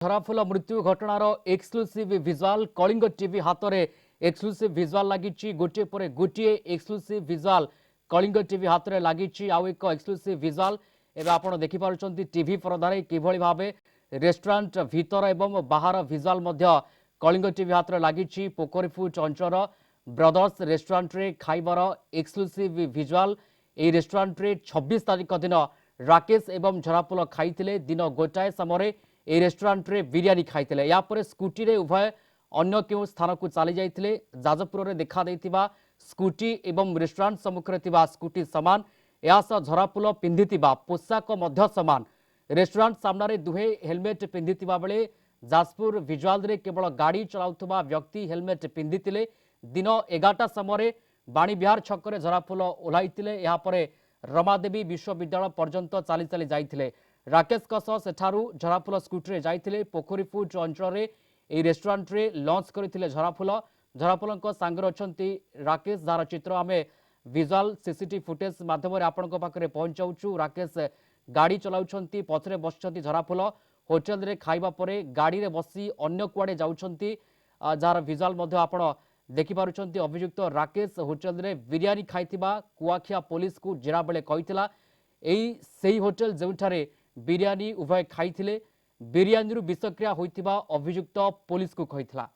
धराफुल मृत्यु घटनार exclusive visual Kalinga TV हाथ में एक्सक्लूसिव विजुआल लगी गोटे पर गोटे एक्सक्लूसिव विजुआल कलिंग टीवी हाथ में लगी आउ एक एक्सक्लूसिव विजुआल एवं आप देखिपुंट टीवी परदार किभली भाव रेस्टोरेंट भीतर एवं बाहर विजुआल कलिंग टीवी हाथ में लगी पोखरीफुट अंचल ब्रदर्स रेस्टोरेंट रे खाइबार एक्सक्लूसिव विजुआल ए रेस्टोरेंट रे 26 तारीख दिन राकेश एवं झराफुल खाई दिन गोटाए समय ए रेस्टोरेंट रे बिरियानी खाइले यापर स्कूटी रे उभय अन्य केउ स्थान को चली जाइथिले जाजपुर रे देखा देइथिबा स्कूटी एवं रेस्टोरेंट सम्मुख रे स्कूटी समान यास झराफुल पिंधिथिबा पोशाक मध्य समान रेस्टोरेंट सामने दुहे हेलमेट पिंधिथिबा बेले जाजपुर विजुआल रे केवल गाड़ी चलाउथबा व्यक्ति हेलमेट पिंधिथिले दिन 11टा समय बाणी बिहार छक झराफुल ओह्लाइथिले यापर रमादेवी विश्वविद्यालय पर्यंत चली चली जाइथिले राकेश सेठारू झराफुल स्कूटी जाइथिले पोखरीफुट अंचल ए रेस्टोरेंट रे लॉन्च करथिले झराफुल सांगरे अछंती राकेश जार चित्र आमे विजुअल सीसीटीवी फुटेज माध्यम आपनक पाखरे पहुंचाउछु राकेश गाड़ी चलाउछंती पछरे बसछंती झराफुल होटल रे खाइबा परे गाड़ी रे बसी अन्य कुआडे जाउछंती जार विजुअल मध्ये आपण देखि पारुछंती अभियुक्त राकेश होटल रे बिरियानी खाइथिबा कुआखिया पुलिस को जेरा बेले कहितला एई सेही होटल जेउठारे बिरियानी उभय खाइथिले बिरियानी रु विषक्रिया होइथिबा अभियुक्त पुलिस को कहितला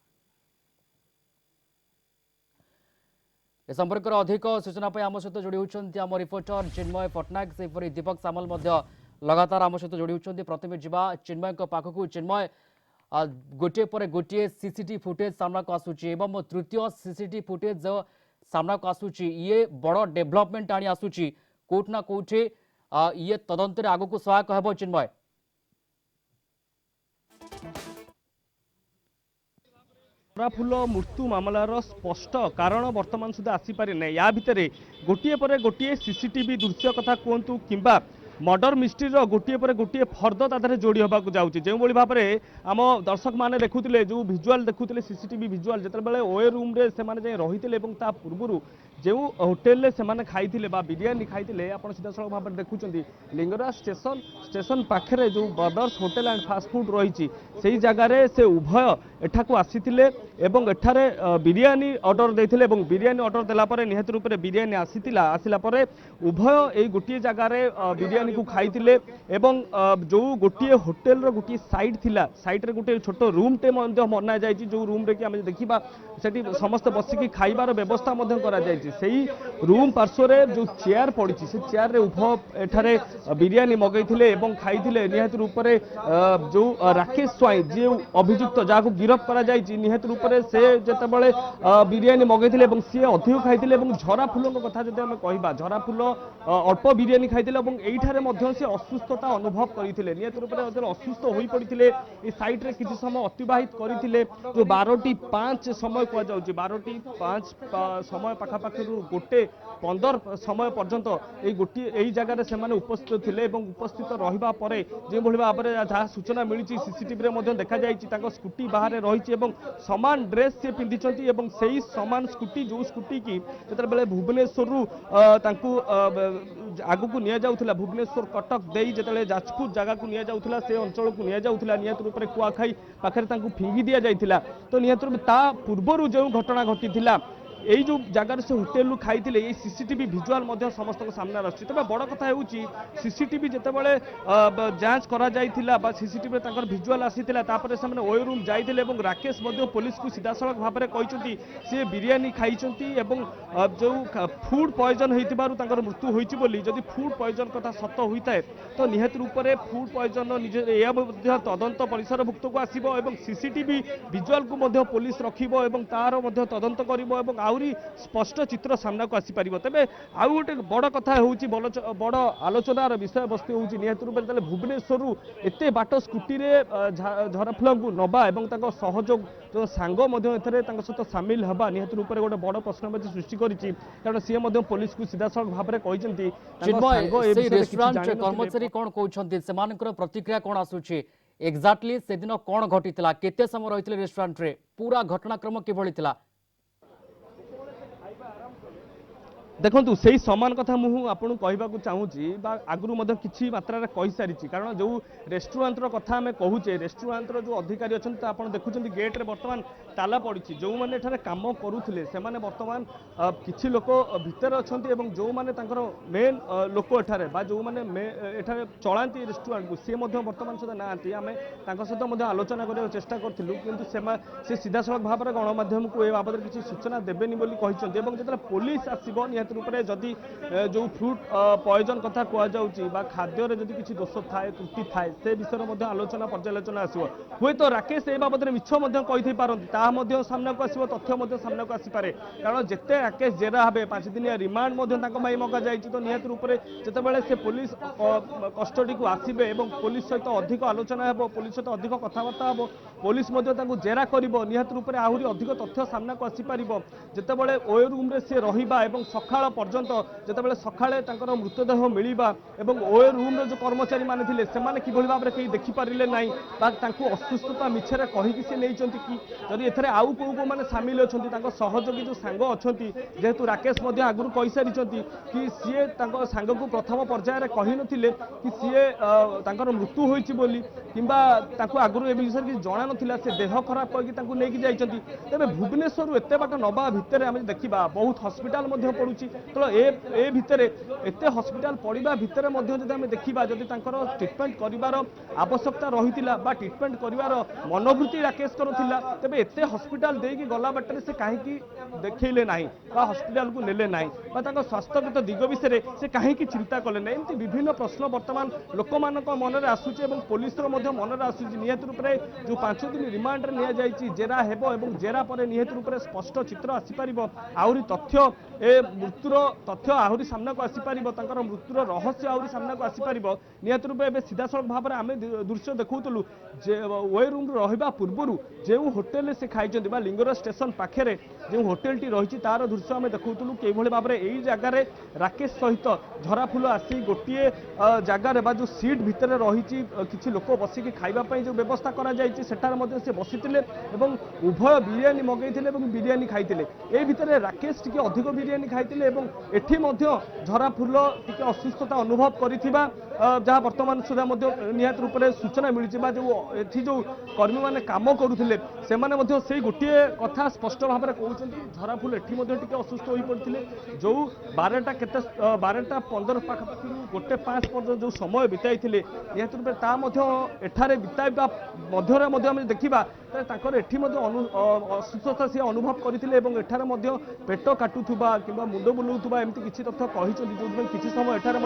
ए संपर्क अधिक सूचना पे आम सहित जोड़ी होउछंती आम रिपोर्टर चिन्मय पटनायक सेपरि दीपक सामल मध्य लगातार आम सहित जोड़ी होउछंती प्रथमे जिबा चिन्मय को पाखकु चिन्मय गोटे पर गोटे सीसीटीवी फुटेज सामना को आसुची एवं तृतीय सीसीटीवी फुटेज जो सामना को आसुची ये बड़ डेवलपमेंट आनी आसुची कोट ना कोठे ये तदंतर आगो को सहायक हेबो चिन्मय झराफुल मृत्यु मामलार स्पष्ट कारण वर्तमान सुधा आसीपारे ना या भितर गोटे पर गोटे सीसीटीवी दृश्य कथा कहतु किंबा मर्डर मिस्ट्रीर गोटे पर गोटे फर्द तादे जोड़ी होगा जाऊँगी जो भाव में आम दर्शक मैंने देखुले जो भिजुआल देखुले सीसीटीवी भिजुआल जिते ओए रूम रे से रही पूर्व जो होटेल से खाई बिरियानी खाई आप सीधा सड़क भाव में देखुं लिंगराज स्टेशन पाखे जो brothers hotel and fast food रही से जगार से उभय एठाकू आसी एठारे बिरियानी ऑर्डर देते बिरियानी ऑर्डर देलापर निहत रूप से बिरियानी आसला उभय ये गोटे जगार बिरियानी को खाई एवं जो गोटे होटेल रो गोटे साइड थिला साइड रे गोटे छोट रूम टे बना जाए जो रूम रे कि आम देखा सेठी समस्त बसिकी खाइबार व्यवस्था करा जाए सेही रूम पार्श्व जो चेयर पड़ी से चेयर रे उभय एठारे बिरियानी मगैथिले एवं खाइथिले निहत रूप से जो राकेश स्वाई जे अभियुक्त जहाँ गिरफ करा जायछि निहत रूप से जेतेबेले बिरियानी मगैथिले एवं सी अधिक खाइथिले एवं झराफुल कथा जदि आमे कहिबा झराफुल अल्प बिरियानी खाइथिले एवं एठारे मध्य से असुस्थता अनुभव करथिले निहत रूप से असुस्थ होई पड़िथिले ए साइट रे किछि समय अतिबाहित करथिले जो 12:05 समय कुआ जाउछि 12:05 समय पाखापाखि गोटे 15 समय पर्यंत गोटे जगार से उपस्थित थे उपस्थित रहा जो भाव में जहाँ सूचना मिली सीसीटीवी देखा जाए स्कूटी बाहर रही सामान ड्रेस से पिंधि से सामान स्कूटी जो स्कूटी की जिते भुवनेश्वर आगू को नि जाऊला भुवनेश्वर कटक दे जिते जाजपुर जगह को नि जाऊला से अंचल को नि जाऊला निहत रूप से कुआखाई पाखे फिंगी दि जाता तो निहत रूप पूर्वर जो घटना घटी यही जो जगार से होटेल खाई सीसीटीवी भिजुआल समस्त सामने आसुच्छी तेज बड़ कथा हो सीसीटीवी जितेबाला जांच करा सीसीटीवी भिजुआल आसीला से ओए रूम जाते राकेश पुलिस को सीधा सड़क भाव में कहते सी बिरियानी खाई जो फूड पॉइजन होती मृत्यु होती जदि फूड पॉइजन कथा सत होता है तो निहत रूप से फूड पॉइजन निजे तदंत परिसरभुक्त को आसो सीसीटीवी भिजुआल को पुलिस रखिब तार तदंत कर स्पष्ट चित्र सामना को आसीपर तेज आउ गोटे बड़ कथा बड़ आलोचनार विषय वस्तु हूँ निहत रूप से भुवनेश्वर एत बाट स्कूटी झराफुल को नवा और सहयोग जो सांग सहित सामिल हवा निहत रूप से गोटे बड़ प्रश्न सृष्टि कारण सी पुलिस को सीधा सड़क भाव में कहते कर्मचारी कौन कहते प्रतिक्रिया कौन आसूची एक्जाक्टली से दिन कौन घटी केते समय रही रेस्टोरेंट रे पूरा घटनाक्रम किभली थिला देखो से समान कथा मुझे आपको कहवाक चाहूँगी आगुरी किसी मात्रा कही सारी कारण जो रेस्टोरेंटर कथा आम कहूचे रेस्टोरेंटर जो अधिकारी अच्छा आप देखुं गेट्रे बर्तमान ताला पड़ी जो मैंने कम करुले से बर्तमान किसी लोक भितर अच्छा जो मैंने मेन लोक एठारे जो मैंने एठारे चलाती रेस्टोरेंट को सी बर्तमान सुधा ना आम सहित आलोचना करने चेष्टा करूँ कि से सीधा सड़क भाव में गणमाध्यम को ए बाबद किसी सूचना देवेनि जो पुलिस आसो निहत रूप से जदि जो फ्रुट पॉइजन कथा कहुच्छी खाद्य जदि किसी दोष थाए त्रुटि थाए से विषय में आलोचना पर्यालोचना आसो हुए तो राकेश ए बाबद मिछ कही पारती सामना को आसो तथ्य सामना को आसीपे कारण जिते राकेश जेरा हे 5 दिनिया रिमांड मगा जाए तो निहत रूप से जितेबाला से पुलिस कस्टडी को आसबे पुलिस सहित अधिक आलोचना हो पुलिस सहित अधिक कथबार्ता हो पुलिस जेरा कर निहत रूप से आहरी अधिक तथ्य सामना को आसीपर जितेबाला ओ रूम रे से रहिबा एवं सकाळ पर्यंत जितेबाला सकाळे तांकर मृतदेह मिलिबा एवं ओ रूम रे जो कर्मचारी माने थिले सेमाने किभଳି भाबरे केही देखि पारिले नाही बा तांको असुस्थता मिछरे कहि कि से नेइचंती कि जदि एथरे आउ को माने शामिल अछंती तांको सहयोगी जो सांग अछंती जेहेतु राकेश मध्ये आगुरु कहि सारिचंती कि सीए तांको सांग को प्रथम पर्याय रे कहि नथिले कि सीए तांकर मृत्यु होईची बोली किंबा तांको आगुरु ए विषय कि जणा नथिला से देह खराब कहि तांको नेकी जाइचंती तबे भुवनेश्वर एते बाट नबा भितरे आमे देखिबा बहुत हॉस्पिटल मध्ये पडुची तो ए भितरे एते हॉस्पिटल पड़िबा भितरे मध्ये जदि आमे देखिबा जदि तांकर ट्रीटमेंट करिवार आवश्यकता रहितिला बा ट्रीटमेंट करिवार मनोवृत्ति राकेश करथिला तबे एते हॉस्पिटल देकी गला बाटरे से काहे कि देखैले नाही बा हॉस्पिटल को नेले नाही बा तांकर स्वास्थ्यगत दिग विषय से काहे कि चिंता कले नाही एमती विभिन्न प्रश्न वर्तमान लोक मानक मन रे आसुचे एवं पुलिस रो मध्ये मन रे आसुची नियत रूप रे जो 5 दिन रिमांड रे निया जाईची जेरा हेबो एवं जेरा परे नियत रूप रे स्पष्ट चित्र आसी परिबो आउरी तथ्य ए मृत्युर तथ्य आहरी सामना को आसीपर मृत्युर रहस्य आहरी सामना को आसीपर निहत रूप में सीधा सड़क भाव में आम दृश्य देखुलु वे रूम रहा पूर्व जो होटेल से खाई लिंगराज स्टेशन पाखे जो होटेल टी रही तार दृश्य आम देखुलु कि भाव में यही जगार राकेश सहित झराफुल आसी गोटे जगार जो सीट भितर रही किसी लोक बसिक खावाई जो व्यवस्था कर बसी उभय बिरियानी मगई बिरियानी खाई ए भितर राकेश टी अधिक बिरियानी खाई एठी झराफुल टी असुस्थता अनुभव करिथिबा जहाँ वर्तमान सुधा निहत रूप से सूचना मिली जो जो कर्मी मैंने कम करुले से गोटे कथा स्पष्ट भाव में कहते झराफुल एटी असुस्थ हो पड़ते जो 12टा 15 पाखापाखि गोटे 5 पर्यटन जो समय बिताई निहत रूप से एठारे बिताइबा मध्य देखा एठी असुस्थता सी अनुभव करते एठारे पेट काटुवा कि मुंड बुलाऊा एमती किसी तथ्य कहते जो किसी समय एठारे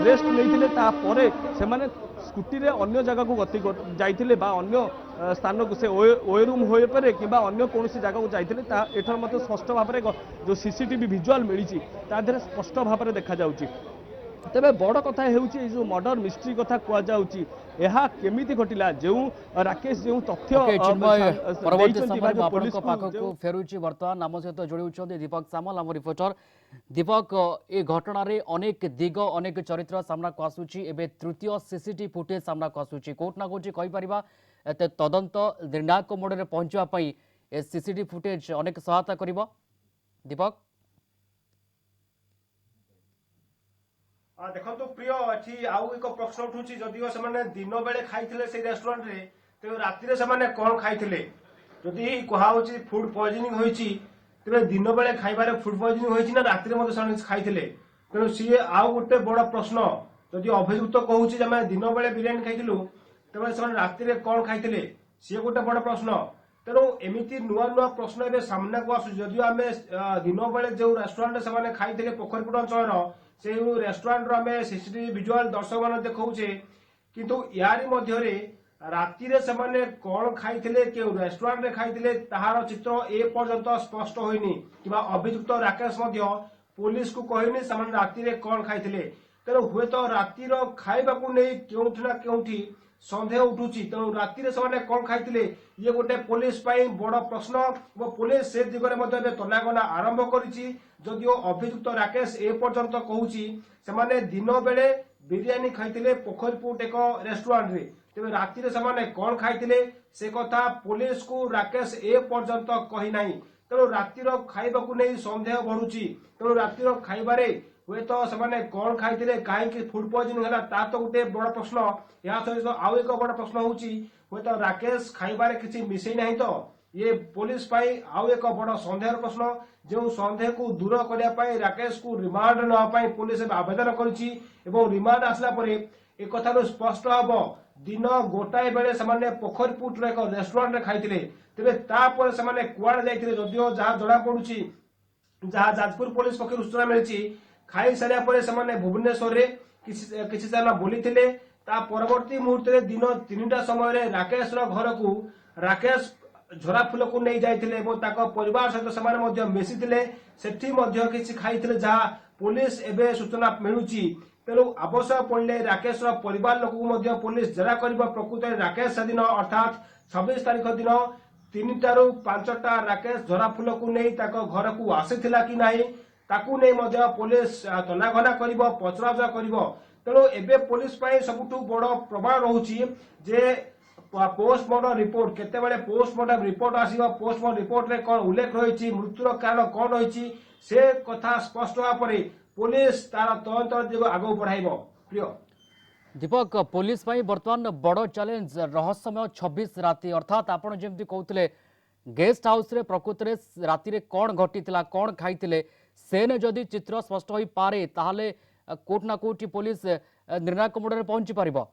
रेस्ट नहीं से स्कूटी रे अन्य जगह को गति जाइथिले बा अन्य स्थान को से ओ रूम होए पारे कि अन्य कौन जगह को जाइथिले एठार मते स्पष्ट भाव में जो सीसीटीवी विजुअल मिली ताधरे स्पष्ट भाव में देखा जाउची तेबे बड़ कथा हेउची जो मर्डर मिस्ट्री कथा कुआ जाउची एहा केमिति घटिला जो राकेश जो तथ्य परवर्ती समय आपनक पाखकु फेरुची वर्तमान नाम सहित जोड़ी दीपक सामल आम रिपोर्टर दीपक ए घटना रे अनेक दिग अनेक चरित्र सामना को आसुची एबे तृतीय सीसीटीवी फुटेज सामना को आसुची कोर्ट ना कोर्ट कहि परिबा एते तदंत निर्णायक मोड रे पहुंचवा पई ए सीसीटीवी फुटेज अनेक सहायता करिवो दीपक देखो प्रिय एठी आउ एक प्रश्न उठुची जदिओ से दिन बेले खाइथिले से रेस्टोरेंट रे तो राति से कौन खाइथिले जदि कहाउची फूड पॉइजनिंग होईची तेरे दिन बेले खाइबारे फूड पॉइजनिंग होईची ना राति रे मते खाइथिले तेणु सी आउ गोटे बड़ प्रश्न जदि अभियुक्त कहूची जे दिन बेले बिरियानी खाइथिलु तेबे से राति रे कौन खाइथिले सी गोटे बड़ प्रश्न तेणु एमती नुआ नुआ प्रश्न ए सामना को आसु जदिओ आम दिन बेले जो रेस्टोरेंट से खाइथिले पोखरीपुट अंचल से रेस्टोरेंट आम सीसीटीवी विजुअल दर्शक मान देखौचे किंतु यारी मध्यरे राति रे से कौन खाइथिले के रेस्टोरेंट रे खाइथिले ताहार चित्र ए पर्यंत स्पष्ट होइनी किबा अभियुक्त राकेश मध्य पुलिस को कहनी से राति रे कौन खाइथिले तेणु हुए तो राति खाइबा को नहीं केउठी ना केउठी सन्देह उठुची तेणु राति रे से कौन खाइथिले ये गोटे पुलिस पाई बड़ प्रश्न पुलिस से दिगरे मध्य तनागना आरंभ करिछि जदिओ अभियुक्त राकेश ए पर्यंत कहूची से दिन बेले बिरियानी खाइथिले पोखरीपुट एक रेस्टोरेंट रे तेबे राति रे से कौन खाइथिले से कथा पुलिस को राकेश ए पर्यंत कहि नाही तेणु रातिर खाइबा को नहीं सन्देह बढ़ुची तेणु रातिर खाइबारे हुए तो से कौन खाई कहीं फुड पॉइजनिंग है ता तो गोटे बड़ प्रश्न या सहित आउ एक बड़ प्रश्न होची हुए तो राकेश खाइबारे किसी मिसई नहीं तो ये पुलिस आउ एक बड़ सन्देह प्रश्न जो सन्देह को दूर करने राकेश को रिमांड नापी पुलिस आवेदन करिछि एवं रिमांड आसला परे एक कथा स्पष्ट हम दिन गोटाए बेले से पोखरीपुटर एक रेस्टोरेंट खाई तेरे तापर से कुआड़े जाइए जदियो जहाँ जना पड़ुछि जहाँ जाजपुर पुलिस पक्ष सूचना मिली खाई सारे से भुवनेश्वर किसी जन बुली ता परवर्ती मुहूर्त दिन 3टा समय राकेश घर को राकेश झरा फूल को नहीं जाइए परिवार सहित से मिसी सेठी खाई जहाँ पुलिस एवं सूचना मिलूँ तेणु आवश्यक पड़े राकेश परिवार लोक पुलिस जरा कर प्रकृत राकेश से दिन अर्थात 26 तारीख दिन 3टारू 5टा राकेश झरा फूल को नहीं घर को आसीला कि नहीं ताकू नहीं पुलिस तनाघना कर पचराउचरा कर तेणु एवं पुलिस सबुठू बड़ प्रमाण रोचे जे पोस्टमार्टम रिपोर्ट केते पोस्टमार्टम रिपोर्ट आसो पोस्टमार्टम रिपोर्ट रे कौन उल्लेख रही मृत्युर कारण कौन रही से कथा स्पष्ट होगा पुलिस तार तदंत आगे बढ़ाइब प्रिय दीपक पुलिस पाई बर्तमान बड़ चैलेंज रहस्यमय 26 राति अर्थात आपण जेमती कहते गेस्ट हाउस रे प्रकृत रे राति रे कौन घटी कौन खाई से ने जदि चित्र स्पष्ट हो पारे ताहले कोट ना कोटी पुलिस निर्णायक मोड़ पहुंची पारिबो।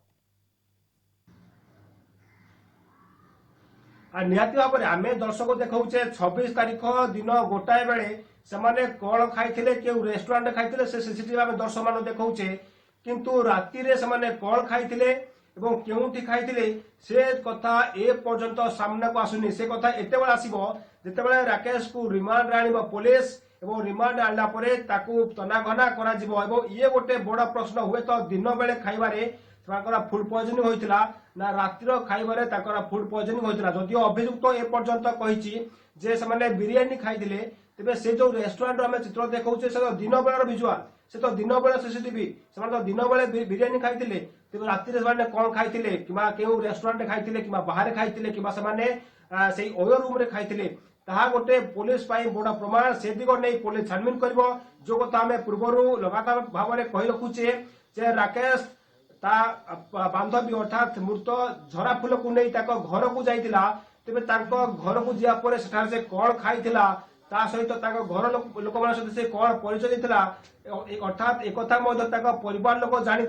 निहाती भाव में आम दर्शक देखा 26 तारीख दिन गोटाए बेले से कौन खाई क्यों रेस्टोरेंट खाई से सीसीटीवी आम दर्शक मान देखा किंतु राति रे से कौन खाई क्योंठी खाई से कथा ए पर्यंत सामना को आसुनी से कथा एत आसो जिते राकेश को रिमांड आण पुलिस और रिमांड आणला तनाघना कर ये गोटे बड़ प्रश्न हुए तो दिन बेले खाइबारे फुड पॉइजनिंग होता ना रातिर खाइबारे फुड पॉइजनिंग होता जदियो अभियुक्त ए पर्यंत कही जे से बिरियानी खाई तेरे से जो रेस्टोरेंट आम चित्र देखा से दिन बेलार विजुआल से तो दिन बेला सीसीटीवी से तो दिन बेले बिरियानी खाई तेज राति से कौन खाई क्यों रेस्टोरेंट खाई बाहर खाई से ओयो रूम रे खाई ताहा गोटे पुलिस बड़ प्रमाण से दिग नहीं पुलिस छानबीन कर जो कथा आम पूर्व लगातार भाव में कही रखुचे जे राकेश ता बांधवी अर्थात मृत झरा फूल को नहीं घर को जाइला तेरे घर को जापर से कौन खाई सहित घर लोक सहित से कौन परिचय देता अर्थात एक परिवार लोक जानी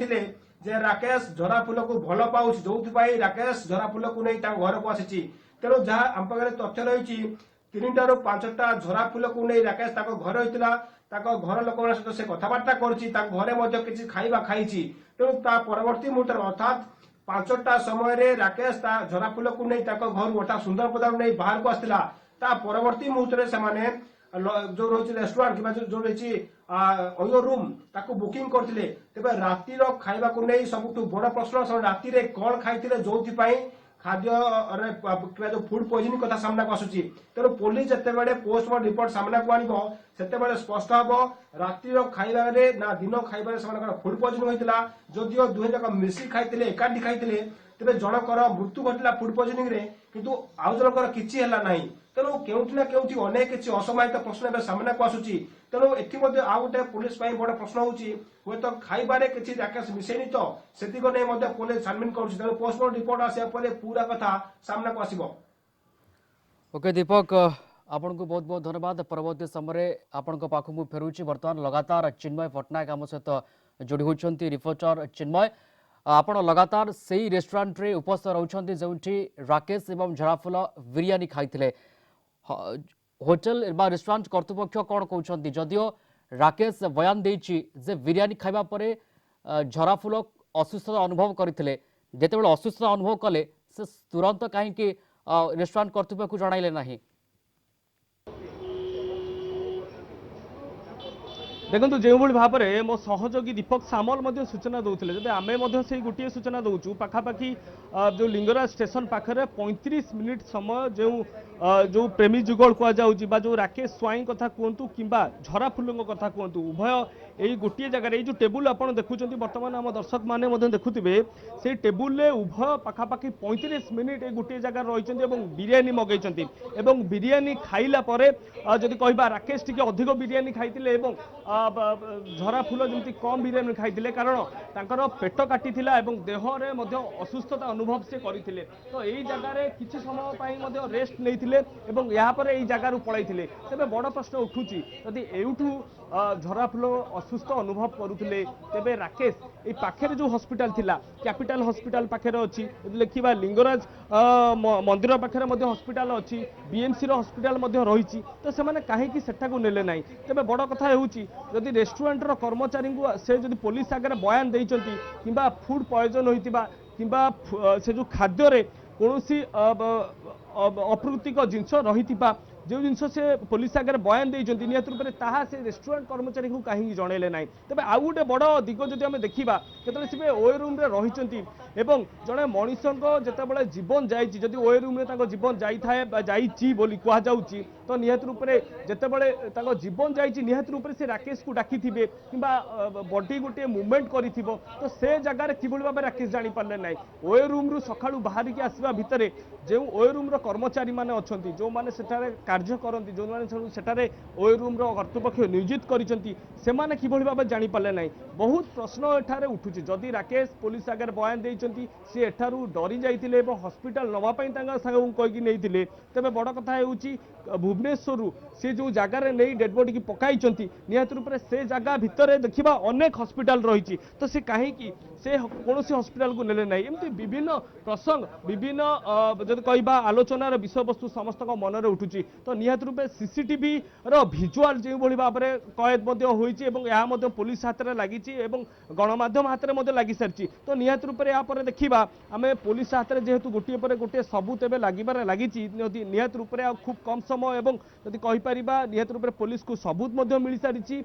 जे राकेश झरा फूल को भल पाऊँ जो राकेश झरा फूल को नहीं घर को आसी तेणु जहाँ आम पाखे तथ्य रही 3टारू 5टा झरा फूल को नहीं राकेश घर होता घर लोक सहित से कथबार्ता कर किसी खाइबा खाई तेणु परवर्ती मुहूर्त अर्थात 5टा समय राकेश झरा फूल को नहीं घर अर्थात सुंदर पदार नहीं बाहर को आसला परवर्ती मुहूर्त से जो रही रेस्टोरेंट कि जो रही ओयो रूम ताको बुकिंग करते तेज रातिर खाइबा को नहीं सबुठ बड़ प्रश्न राति कौन खाई जो खाद्य जो फुड पॉइजनिंग कथा सामना को आसुची तेणु पुलिस जिते पोस्टमार्टम रिपोर्ट सामना को आनिब से स्पष्ट हम रातिर खाइबा ना दिन खाइबार से फुड पॉइजनिंग होता जदियो दुहे जाक मिसी खाई एकाठी खाई तेज जनकर मृत्यु घटला फुड पॉइजनिंग रे किंतु आउ जनकर किछि हला नाही तेणु केउठी ना केउठी अनेक किछि असमायित प्रश्न सामना को आसुची तेणु एठी मध्ये आउ गोटे पुलिस बड़ प्रश्न होची हुए तो खाइबारे किछि राकेश मिसेनी तो सेतिक नै मध्ये पुलिस छानबीन करूची तेणु पोस्टमार्टम रिपोर्ट आसिया परे पूरा कथा सामना को आसीबो। ओके दीपक आपन को बहुत बहुत धन्यवाद। परवर्ती समय आपण पाख मु फेरुची वर्तमान लगातार चिन्मय पट्टनायक आम सहित जोड़ी होती रिपोर्टर चिन्मय आपण लगातार से ही रेस्टोरेंट रे उपस्थित रहउछन्ती जोंठी राकेश एवं झराफुल बिरियानी खाइथिले होटल बा रेस्टोरेंट कर्तृपक्ष कौन कहते जदियो राकेश बयान देछि जे बिरियानी खाइबा परे झराफुल असुस्थता अनुभव करथिले जेतेबेले असुस्थता अनुभव कले से तुरंत कहीं रेस्टोरेंट कर्तृपक्ष को जणाइले नाही। देखो जो भाव में मो सहयोगी दीपक सामल सूचना दौले जब आम गोटे सूचना दौचु पखापाखि जो लिंगराज स्टेशन पाखे 35 मिनिट समय जो प्रेमी जुगल कहुच्छी जो राकेश स्वाई कथा कहतु कि झरा फुलों कथा कहतु उभय यही गोटे जगह जो टेबुल आप देखुं बर्तमान आम दर्शक मैंने देखुवे से टेबुल उभय पखापाखि 35 मिनिट गोटे जगह रही बिरियानी मगैंट बिरियानी खाइला जदि कह राकेश टी अधिक बिरियानी खाई झरा फुल जमी कम बिरियानी खाई कारण तांकर पेट काटी देहरे असुस्थता अनुभव से करते तो यही जगार किसी समय रेस्ट नहीं यापर यही जगार पलैते तेज बड़ प्रश्न उठूँ जदि एठू झरा फुल असुस्थ अनुभव करुले तेबे राकेश ये पाखे जो हॉस्पिटल थिला कैपिटल हॉस्पिटल पाखे अच्छी देखा लिंगराज मंदिर पाखे हॉस्पिटल अच्छी बीएमसी हॉस्पिटल रही तो से कहीं सेठाकू नेले ना तेबे बड़ कथा होदी रेस्टोरेंटर कर्मचारी से जो पुलिस आगे बयान देती कि फूड पॉइजन होता कि से जो खाद्य कौन अप्राकृतिक जिनस रही जो जिनस से पुलिस आगे बयान देती निहत रूप से रेस्टोरेंट कर्मचारी को कहीं जनइले ना तेज आउ गोटे बड़ दिग जब आम देखा जो सी ओए रूम रही जड़े मनीष जिते जीवन जाती ओए रूम जीवन जाइए बोली कहुच्छी तो निहत रूप से जिते जीवन जाहित रूप से राकेश को डाकी थे कि बॉडी गोटे मुवमेंट कर तो से जगार कि भाव राकेश जापारे ना ओए रूम रु सका बाहर की आसवा भितर जो ओए रूम कर्मचारी मैंने अच्छा जो मैंने कार्य करती जो मैंने सेठारे ओए रूम कर्तृपक्ष नियोजित करने कि भाव जापारे ना बहुत प्रश्न एठारे उठुची जदि राकेश पुलिस आगे बयान देती सी एठारू डरी जाते हॉस्पिटल नवापाई कहीकि नहीं तेज बड़ कथा भुवनेश्वर सी जो जगार नहीं डेड बॉडी की पकाई निहत रूप से जगह भितर देखा अनेक हॉस्पिटल रही तो सी कहीं से कौन हॉस्पिटल को नेले ना एमती विभिन्न प्रसंग विभिन्न जब कह आलोचनार विषय वस्तु समस्त मनरे उठुची तो निहत रूप सीसीटीवी भिजुआल जो भाव में कैद होती पुलिस हाथ में लगी गणमाध्यम हाथ में लगी सारी तो निहत रूप से देखा आम पुलिस हाथ में जेहेतु गोटे पर गोटे सबू तेज लगे लगी निहत रूप से खूब कम समय और जदि कहीपर निहत रूप से पुलिस को सबूत मिल सारी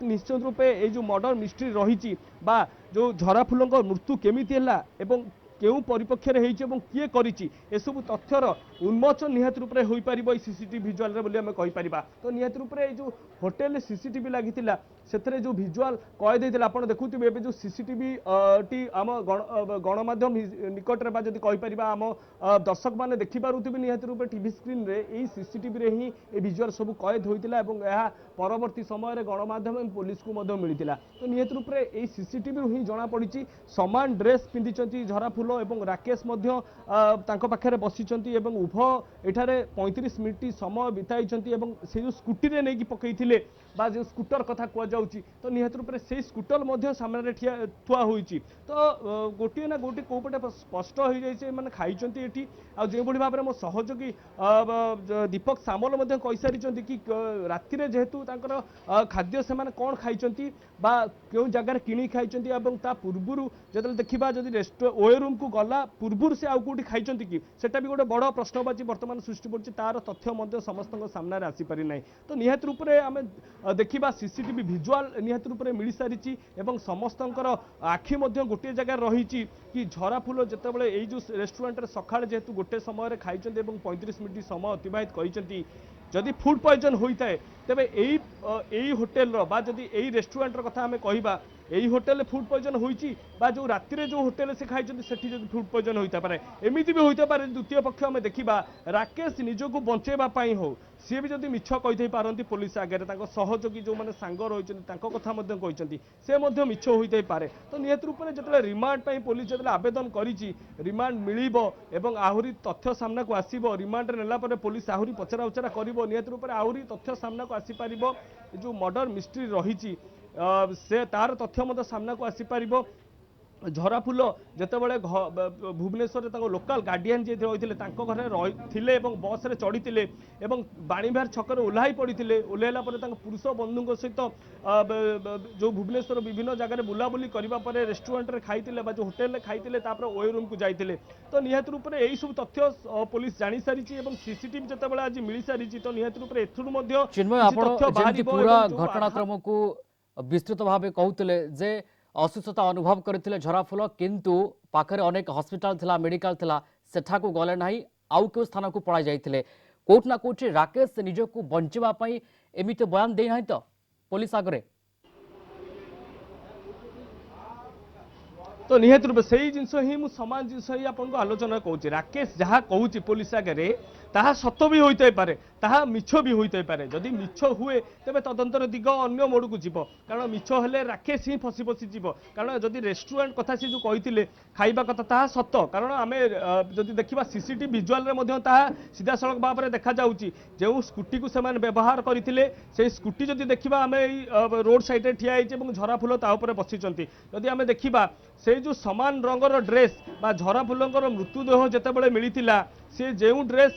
निश्चित रूपे जो मर्डर मिस्ट्री रही जो झरा फुलों मृत्यु केमिति है केउ परिपक्ष किए करसबू तथ्यर उन्मोचन निहत रूप से हो पार सीसीटीवी भिजुआल आम कहीपर तो निहत रूप से जो होटेल सीसीटीवी लगी से जो भिजुआल कैद होता आप देखुए जो सीसीटीवी टी आम गणमाध्यम निकटरे जब कहीपर आम दर्शक मैंने देखिपे निहत रूप टीवी स्क्रीन रे यही सीसीटीवी ही ये भिजुआल सब कैद होता परवर्ती समय गणमाध्यम पुलिस को मिलता तो निहत रूप से यही सीसीटीवी ही जना पड़ी सामान ड्रेस पिंधि झरा फुल और राकेश पाखे बसी उभय एठारे 35 मिनिट समय बिताई से जो स्कूटी रे नहीं पकई जो स्कूटर कथा कहु तो निहत रूप से स्कूटर सामने थुआ होती तो गोटे ना गोटे कौपटे स्पष्ट हो जाए खाई जो भाव में मो सहयोगी दीपक सामल कही सारी कि राति जेहेतु खाद्य से कौन खाई क्यों जगार कि खाई पूर्व जो देखा जब ओए रूम को गला पूर्व से आउ कौटी खाई कि सेटा भी गोटे बड़ प्रश्नबाची बर्तमान सृष्टि पड़ी तार तथ्य समस्त सामने आसीपारि ना तो निहत रूप से आम देखा सीसीटीवी भिजुआल निहत रूप से मिल सारी समस्त आखि गोटे जगह रही कि झरा फुल जिते यही जो रेस्टोरेंट सका जेहेतु गोटे समय खाई 35 मिनिट समय अतिबाहित कर जदि फूड पॉइजन होता है तेबे यही होटेल जदि यही रेस्टोरेंटर कथा आम कहिबा यही होटेल फूड पॉइजन होती जो राति जो होटेल से खाई सेठी जब फूड पॉइजन होता पारे एमती भी होता पारे द्वितीय पक्ष आम देखा राकेश निजको बंचेवाई हो सी भी जब मिछ कही पारती पुलिस आगे सहयोगी जो मैंने सांग रही कथा कहते से मिछ होता पारे तो निहत रूप से जो रिमांड पुलिस जो आवेदन करी रिमांड मिल आहरी तथ्य सामना को आसो रिमांड नेला पुलिस आहरी पचरा उचरा कर निहत रूप से आहरी तथ्य सामना को आसीपर जो मर्डर मिस्ट्री रही से तार तथ्य सामना को आसीपर ଝରାଫୁଲ ଯେତେବେଳେ ଭୁବନେଶ୍ୱରରେ ଲୋକାଲ ଗାର୍ଡିଆନ୍ ଯିଏ ରହିଥିଲେ ତାଙ୍କ ଘରେ ରହିଥିଲେ ଏବଂ ବସ୍ରେ ଚଢ଼ିଥିଲେ ଏବଂ ବାଣୀବିହାର ଛକରେ ଓହ୍ଲାଇ ପଡ଼ିଥିଲେ। ଓହ୍ଲାଇଲା ପରେ ତାଙ୍କ ପୁରୁଷ ବନ୍ଧୁଙ୍କ ସହିତ ଯେଉଁ ଭୁବନେଶ୍ୱର ବିଭିନ୍ନ ଜାଗାରେ ବୁଲାବୁଲି କରିବା ପରେ ରେଷ୍ଟୁରାଣ୍ଟରେ ଖାଇଥିଲେ ବା ଯେଉଁ ହୋଟେଲରେ ଖାଇଥିଲେ ତାପରେ ଓଏ ରୁମ୍କୁ ଯାଇଥିଲେ। ତ ନିହାତି ରୂପରେ ଏହିସବୁ ତଥ୍ୟ ପୋଲିସ ଜାଣିସାରିଛି ଏବଂ ସିସିଟିଭି ଯେତେବେଳେ ଆଜି ମିଳିସାରିଛି ତ ନିହାତି ରୂପରେ ଏଥିରୁ ମଧ୍ୟ चिन्मय କିଛି आपण ତଥ୍ୟ जेमती ବାହାରିବ पूरा ଏବଂ ଯେଉଁ घटनाक्रम को विस्तृत भाव कहते जे असुस्थता अनुभव करते झराफुल किंतु पाखरे अनेक हॉस्पिटल थिला मेडिकल थिला सेठा को गले नाही आउ के स्थान को पळाई जाइथिले कोट ना कोट राकेश निज को बंचिबा पई एमिते बयान देई नाही तो पुलिस आगरे तो निहत रूप से ही जिनस ही सामान जिनस ही आपको आलोचना कौच राकेश जहाँ कौच पुलिस आगे ताहा सत भी होते पारे ताहा मिछ भी होते पारे जदि मिछ हुए तेरे तदंतर दिग अन्य मोड़ को जीव कारण मिछ हेले राकेश ही फसी फसी जीव कारण जदि रेस्टोरेंट कथा से जो कही खाइबा कथा ताहा सत कारण आम जदि देखा सीसीटीवी विजुआल सीधा सड़क भाव में देखा जाउची जो स्कूटी को सेमाने व्यवहार करते से स्कूटी जदि देखा आम रोड साइड ठिया झराफुल ता बसिचंती जदि आम देखा से जो समान रंगर ड्रेस बा झराफुलंकर मृत्युदेह जितेबाला मिलता से जो ड्रेस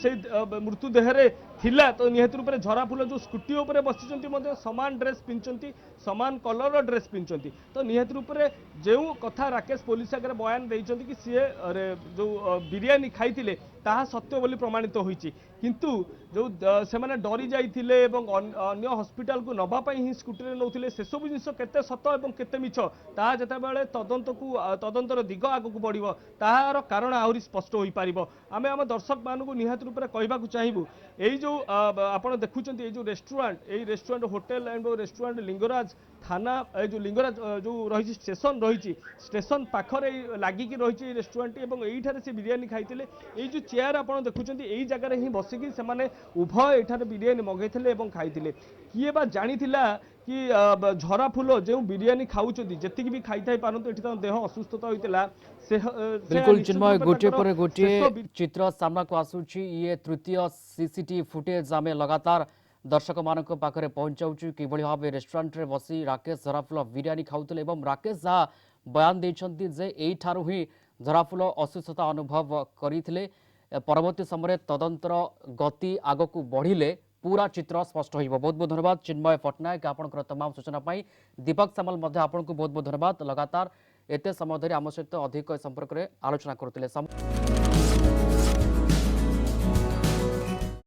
से मृत्युदेह थिला तो निहत रूप से झराफुल जो स्कूटी उपर बसिचंती समान ड्रेस पिंचंती समान कलर ड्रेस पिंचंती तो निहत रूप से जो कथा राकेश पुलिस आगे बयान देइचंती कि सी जो बिरियानी खाइथिले ताहा सत्य बोली प्रमाणित होईची किंतु जो से माने डरी जाइथिले एवं अन्य हॉस्पिटल को नबा पई ही स्कूटी रे नउथिले से सब जिंस केते सत एवं केते मिछ ताहा जेतेबेले तदंतर दिग आगु बढ़िबो ताहार कारण आहुरी स्पष्ट होई पारिबो आमे हम दर्शक मानकु निहात रूप रे कहबाकू चाहिबू एई जो आपण देखुचंती एई जो restaurant hotel and restaurant Lingaraj थाना जो लिंगराज जो रही स्टेशन रही स्टेशन पाखरे लागिकी रही रेस्टोरेंट एवं एठारे से बिरियानी खाइथिले एई जो चेयर आपण देखुचंती एई जगह ही बसिकी से माने उभय एठारे बिरियानी मगैथिले एवं खाइथिले किए बा जानिथिला कि झराफुल जो बिरियानी खाउचंती जेतिकी भी खाइ थाइ पारंतु एठी त देह असुस्थता होइतिला से बिल्कुल चिन्मय गोटे पर गोटे चित्र सामना को आसुची ये तृतीय सीसीटीवी फुटेज आमे लगातार दर्शक मानक पाखरे पहुंचाउछु किभଳି भाबे रेस्टोरेंट रे बसी राकेश झराफुल बिरियानी खाउतले एवं राकेश जहाँ बयान देइछंती जे एई ठारु ही झराफुल असुस्थता अनुभव करिथिले परवर्ती समय तदंतर गति आगकू बढ़िले पूरा चित्र स्पष्ट होइबो। बहुत बहुत धन्यवाद चिन्मय पटनायक आपनकर तमाम सूचना पाई दीपक सामल मध्य आपनको बहुत बहुत धन्यवाद लगातार एते समय धरि आम सहित अधिक संपर्क रे आलोचना करथिले।